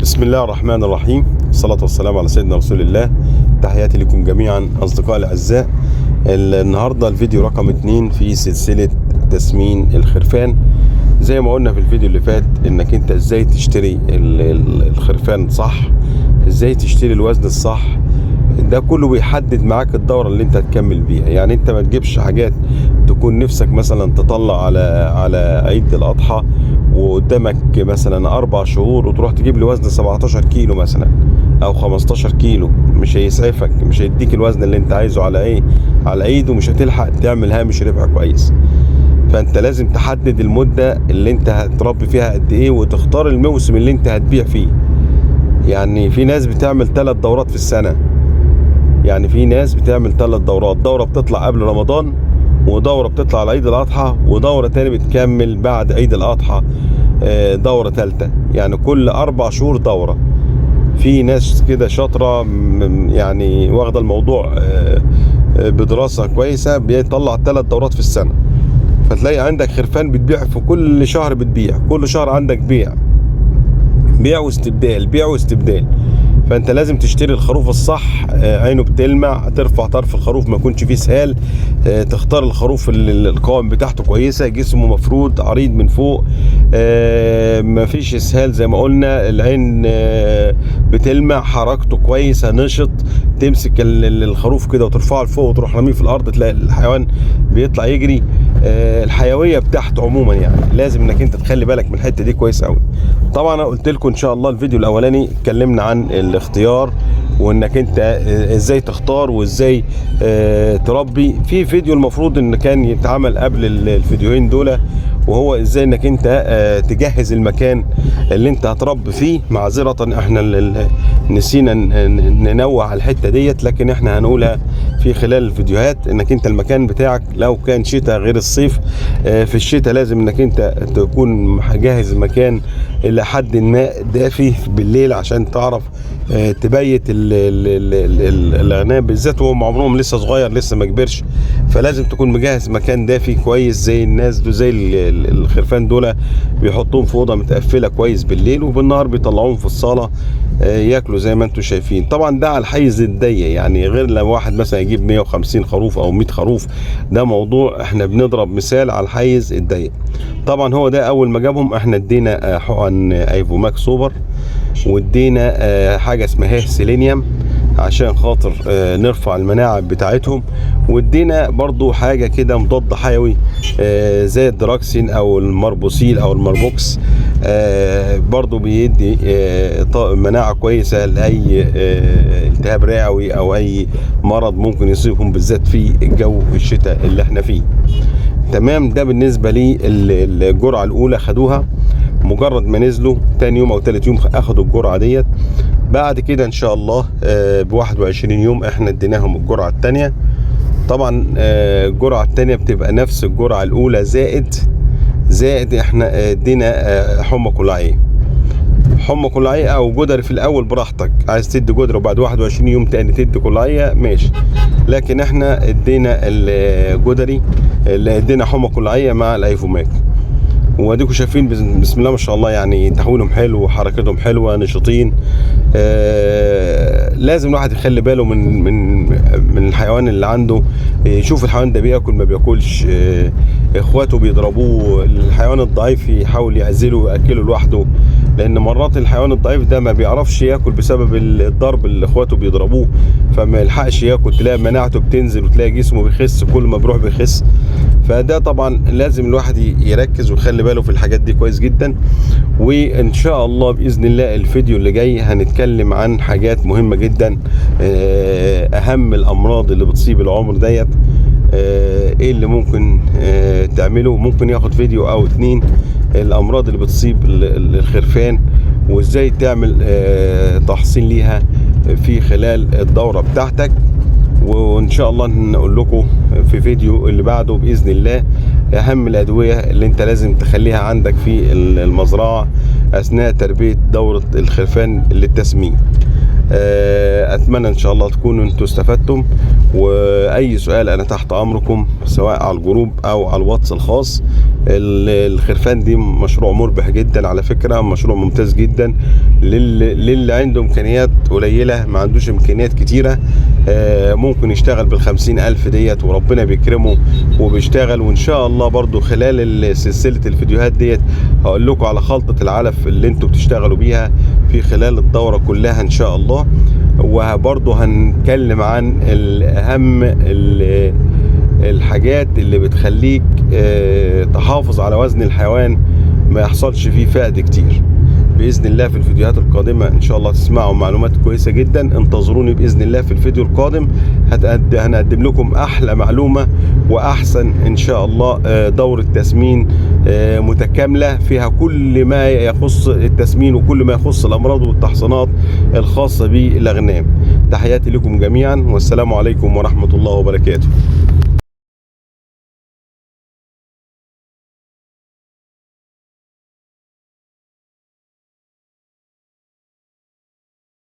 بسم الله الرحمن الرحيم، الصلاة والسلام على سيدنا رسول الله. تحياتي لكم جميعا أصدقائي الأعزاء. النهاردة الفيديو رقم 2 في سلسلة تسمين الخرفان. زي ما قلنا في الفيديو اللي فات انك انت ازاي تشتري الخرفان صح، ازاي تشتري الوزن الصح. ده كله بيحدد معاك الدورة اللي انت هتكمل بيها. يعني انت ما تجيبش حاجات تكون نفسك مثلا تطلع على عيد الأضحى وقدامك مثلا 4 شهور وتروح تجيب لي وزن 17 كيلو مثلا او 15 كيلو. مش هيسعفك، مش هيديك الوزن اللي انت عايزه على عيد، ومش هتلحق تعمل هامش ربح كويس. فانت لازم تحدد المدة اللي انت هتربي فيها قد ايه، وتختار الموسم اللي انت هتبيع فيه. يعني في ناس بتعمل 3 دورات في السنة. يعني في ناس بتعمل 3 دورات، دورة بتطلع قبل رمضان، ودورة بتطلع على عيد الأضحى، ودورة تاني بتكمل بعد عيد الأضحى دورة ثالثة. يعني كل 4 شهور دورة. في ناس كده شاطرة يعني واخدة الموضوع بدراسة كويسة، بيطلع 3 دورات في السنة. فتلاقي عندك خرفان بتبيع في كل شهر، بتبيع كل شهر، عندك بيع واستبدال، بيع واستبدال. فانت لازم تشتري الخروف الصح، عينه بتلمع، ترفع طرف الخروف ما يكونش فيه سهال، تختار الخروف اللي القوام بتاعته كويسه، جسمه مفرود عريض من فوق، ما فيش اسهال زي ما قلنا، العين بتلمع، حركته كويسه، نشط. تمسك الخروف كده وترفعه لفوق وتروح رميه في الارض، تلاقي الحيوان بيطلع يجري. الحيويه بتاعته عموما يعني لازم انك انت تخلي بالك من الحته دي كويس قوي. طبعا انا قلت لكم ان شاء الله الفيديو الاولاني اتكلمنا عن الاختيار، وانك انت ازاي تختار وازاي تربي. في فيديو المفروض ان كان يتعمل قبل الفيديوهين دول، وهو ازاي انك انت تجهز المكان اللي انت هتربي فيه. معذرة احنا نسينا ننوه على الحتة ديت، لكن احنا هنقولها في خلال الفيديوهات. انك انت المكان بتاعك لو كان شتاء غير الصيف، في الشتاء لازم انك انت تكون جاهز المكان الى حد ما دافي بالليل، عشان تعرف تبيت العناب بالذات وهم عمرهم لسه صغير لسه ما كبرش. فلازم تكون مجهز مكان دافي كويس، زي الناس دول، زي الخرفان دول بيحطوهم في اوضه متقفله كويس بالليل، وبالنهار بيطلعوهم في الصاله ياكلوا زي ما انتم شايفين. طبعا ده على الحيز الضيق، يعني غير لو واحد مثلا يجيب 150 خروف او 100 خروف، ده موضوع احنا بنضرب مثال على الحيز الضيق. طبعا هو ده اول ما جابهم احنا ادينا حقن ايفوماك سوبر، وادينا حاجه اسمها سيلينيوم عشان خاطر نرفع المناعه بتاعتهم، وادينا برضو حاجه كده مضاد حيوي زي الدراكسين او المربوسيل او المربوكس، برضو بيدي مناعه كويسه لاي التهاب رئوي او اي مرض ممكن يصيبهم، بالذات في الجو الشتاء اللي احنا فيه. تمام. ده بالنسبه لي الجرعه الاولى خدوها، مجرد ما نزلوا تاني يوم او تالت يوم اخدوا الجرعه ديت. بعد كده ان شاء الله ب 21 يوم احنا اديناهم الجرعه الثانيه. طبعا الجرعه الثانيه بتبقى نفس الجرعه الاولى زائد احنا ادينا حمى كلاعيه او جدري في الاول براحتك. عايز تدي جدري وبعد 21 يوم تاني تدي كلاعيه ماشي، لكن احنا ادينا الجدري اللي ادينا حمى كلاعيه مع الايفوماك. واديكم شايفين بسم الله ما شاء الله، يعني تحويلهم حلو وحركتهم حلوه، نشيطين. لازم الواحد يخلي باله من الحيوان اللي عنده، يشوف الحيوان ده بياكل ما بياكلش، اخواته بيضربوه، الحيوان الضعيف يحاول يعزله وياكله لوحده، لان مرات الحيوان الضعيف ده ما بيعرفش ياكل بسبب الضرب اللي اخواته بيضربوه، فما يلحقش ياكل، تلاقي مناعته بتنزل وتلاقي جسمه بيخس، كل ما بيروح بيخس. فده طبعا لازم الواحد يركز ويخلي باله في الحاجات دي كويس جدا. وان شاء الله باذن الله الفيديو اللي جاي هنتكلم عن حاجات مهمه جدا، اهم الامراض اللي بتصيب العمر ديت، ايه اللي ممكن تعمله. ممكن ياخد فيديو او 2 الامراض اللي بتصيب الخرفان، وازاي تعمل تحصين ليها في خلال الدوره بتاعتك. وان شاء الله نقول لكم في فيديو اللي بعده باذن الله اهم الادويه اللي انت لازم تخليها عندك في المزرعه اثناء تربيه دوره الخرفان للتسمين. اتمنى ان شاء الله تكونوا انتوا استفدتم، واي سؤال انا تحت امركم سواء على الجروب او على الواتس الخاص. الخرفان دي مشروع مربح جدا على فكرة، مشروع ممتاز جدا للي عنده امكانيات قليلة، ما عندوش امكانيات كتيرة، ممكن يشتغل بال50,000 ديت وربنا بيكرمه وبيشتغل. وان شاء الله برضو خلال سلسلة الفيديوهات ديت هقول لكم على خلطة العلف اللي انتوا بتشتغلوا بيها في خلال الدورة كلها ان شاء الله. وبرضو هنتكلم عن اهم الحاجات اللي بتخليك تحافظ على وزن الحيوان ما يحصلش فيه فقد كتير. باذن الله في الفيديوهات القادمه ان شاء الله تسمعوا معلومات كويسه جدا. انتظروني باذن الله في الفيديو القادم، هنقدم لكم احلى معلومه واحسن ان شاء الله دوره تسمين متكامله فيها كل ما يخص التسمين وكل ما يخص الامراض والتحصينات الخاصه بالاغنام. تحياتي لكم جميعا والسلام عليكم ورحمه الله وبركاته.